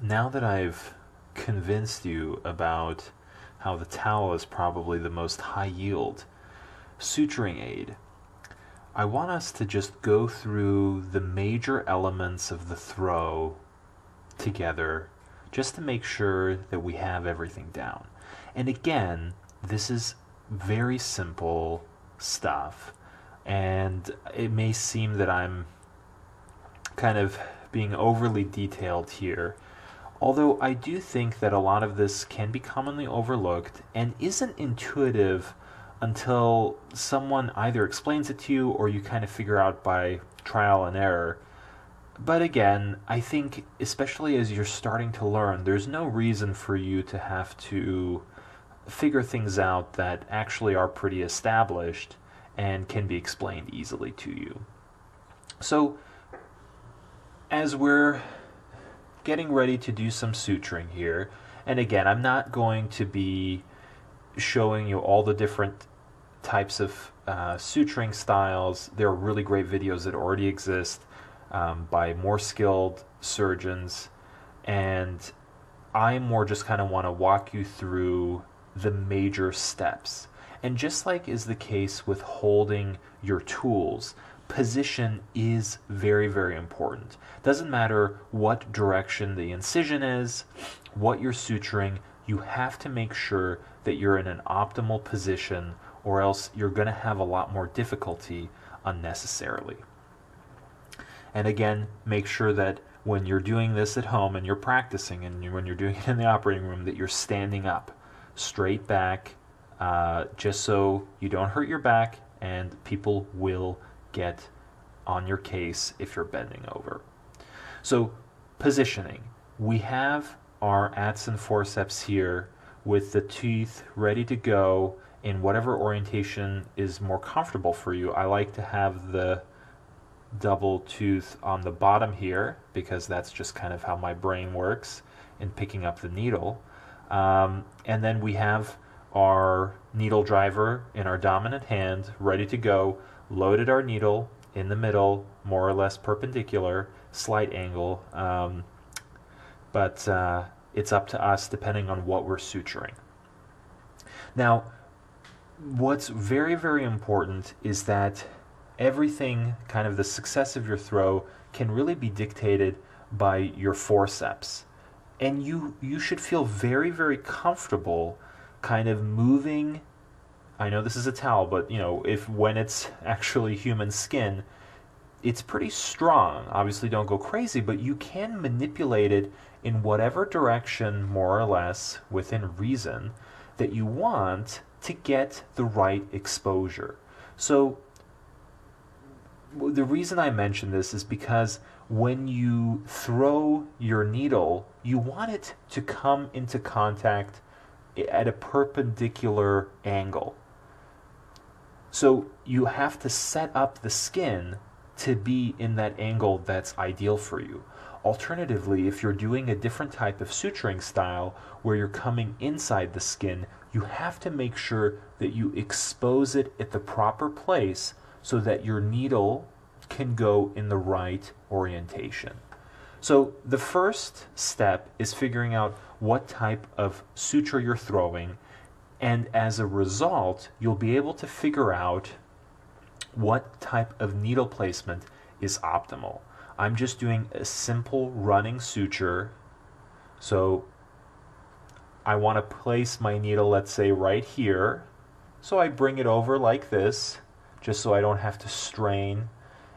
Now that I've convinced you about how the towel is probably the most high yield suturing aid, I want us to just go through the major elements of the throw together just to make sure that we have everything down. And again, this is very simple stuff, and it may seem that I'm kind of being overly detailed here, although I do think that a lot of this can be commonly overlooked and isn't intuitive until someone either explains it to you or you kind of figure out by trial and error. But again, I think, especially as you're starting to learn, there's no reason for you to have to figure things out that actually are pretty established and can be explained easily to you. So, as we're getting ready to do some suturing here, and again, I'm not going to be showing you all the different types of suturing styles. There are really great videos that already exist by more skilled surgeons, and I more just kind of want to walk you through the major steps. And just like is the case with holding your tools, position is very, very important. Doesn't matter what direction the incision is, what you're suturing, you have to make sure that you're in an optimal position, or else you're going to have a lot more difficulty unnecessarily. And again, make sure that when you're doing this at home and you're practicing, and when you're doing it in the operating room, that you're standing up straight back, just so you don't hurt your back and people will get on your case if you're bending over. So, positioning. We have our Adson forceps here with the teeth ready to go in whatever orientation is more comfortable for you. I like to have the double tooth on the bottom here because that's just kind of how my brain works in picking up the needle. And then we have our needle driver in our dominant hand ready to go, loaded our needle in the middle, more or less perpendicular, slight angle, but it's up to us depending on what we're suturing. Now, what's very, very important is that everything, kind of the success of your throw, can really be dictated by your forceps. And you should feel very, very comfortable kind of moving. I know this is a towel, but if when it's actually human skin, it's pretty strong. Obviously don't go crazy, but you can manipulate it in whatever direction, more or less, within reason, that you want to get the right exposure. So the reason I mention this is because when you throw your needle, you want it to come into contact at a perpendicular angle. So you have to set up the skin to be in that angle that's ideal for you. Alternatively, if you're doing a different type of suturing style where you're coming inside the skin, you have to make sure that you expose it at the proper place so that your needle can go in the right orientation. So the first step is figuring out what type of suture you're throwing, and as a result, you'll be able to figure out what type of needle placement is optimal. I'm just doing a simple running suture, so I want to place my needle, let's say, right here. So I bring it over like this, just so I don't have to strain.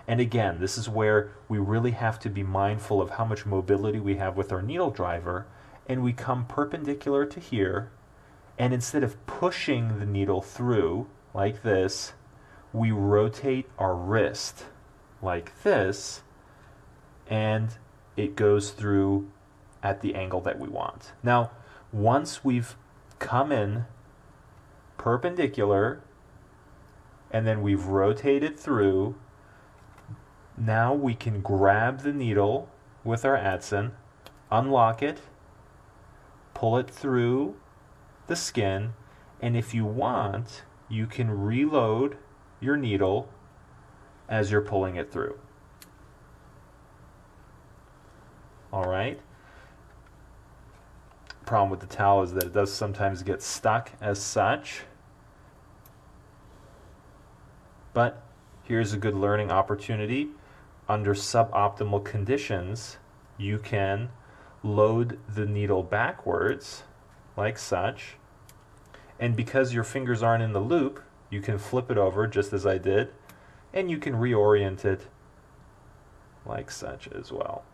And again, this is where we really have to be mindful of how much mobility we have with our needle driver. And we come perpendicular to here, and instead of pushing the needle through like this, we rotate our wrist like this, and it goes through at the angle that we want. Now, once we've come in perpendicular, and then we've rotated through, now we can grab the needle with our Adson, unlock it, pull it through the skin, and if you want, you can reload your needle as you're pulling it through. All right. problem with the towel is that it does sometimes get stuck as such. But here's a good learning opportunity. Under suboptimal conditions, you can load the needle backwards, like such. And because your fingers aren't in the loop, you can flip it over just as I did, and you can reorient it like such as well.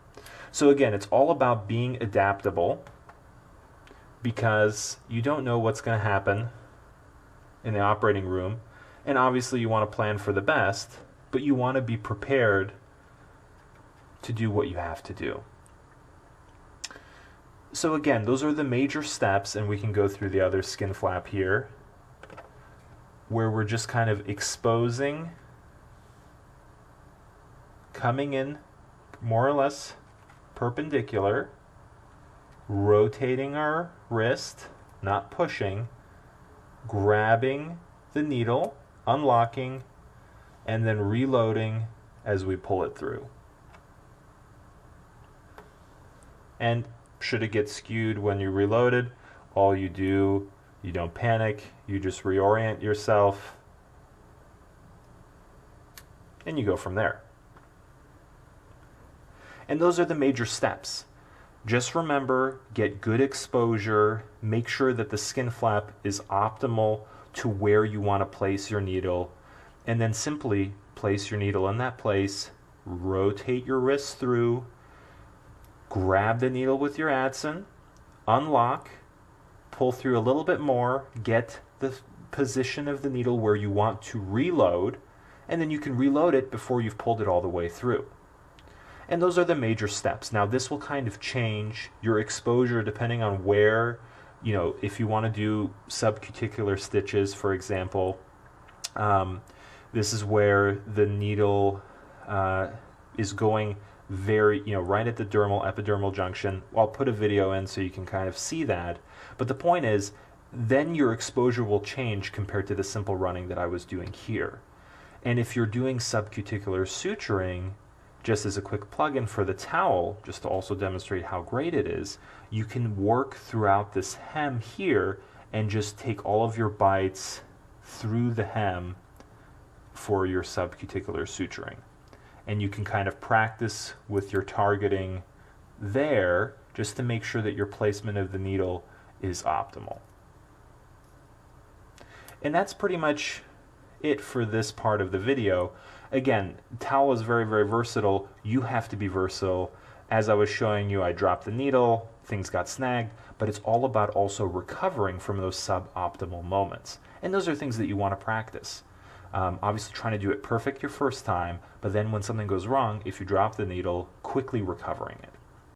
So again, it's all about being adaptable, because you don't know what's going to happen in the operating room. And obviously you want to plan for the best, but you want to be prepared to do what you have to do. So again, those are the major steps, and we can go through the other skin flap here, where we're just kind of exposing, coming in more or less perpendicular, rotating our wrist, not pushing, grabbing the needle, unlocking, and then reloading as we pull it through. And should it get skewed when you reloaded, all you do, you don't panic, you just reorient yourself, and you go from there. And those are the major steps. Just remember, get good exposure, make sure that the skin flap is optimal to where you want to place your needle, and then simply place your needle in that place, rotate your wrist through, grab the needle with your Adson, unlock, pull through a little bit more, get the position of the needle where you want to reload, and then you can reload it before you've pulled it all the way through. And those are the major steps. Now this will kind of change your exposure depending on where, if you want to do subcuticular stitches, for example, this is where the needle is going very, right at the epidermal junction. I'll put a video in so you can kind of see that. But the point is, then your exposure will change compared to the simple running that I was doing here. And if you're doing subcuticular suturing, just as a quick plug-in for the towel, just to also demonstrate how great it is, you can work throughout this hem here and just take all of your bites through the hem for your subcuticular suturing. And you can kind of practice with your targeting there just to make sure that your placement of the needle is optimal. And that's pretty much it for this part of the video. Again, towel is very, very versatile. You have to be versatile. As I was showing you, I dropped the needle, things got snagged, but it's all about also recovering from those suboptimal moments. And those are things that you want to practice. Obviously trying to do it perfect your first time, but then when something goes wrong, if you drop the needle, quickly recovering it.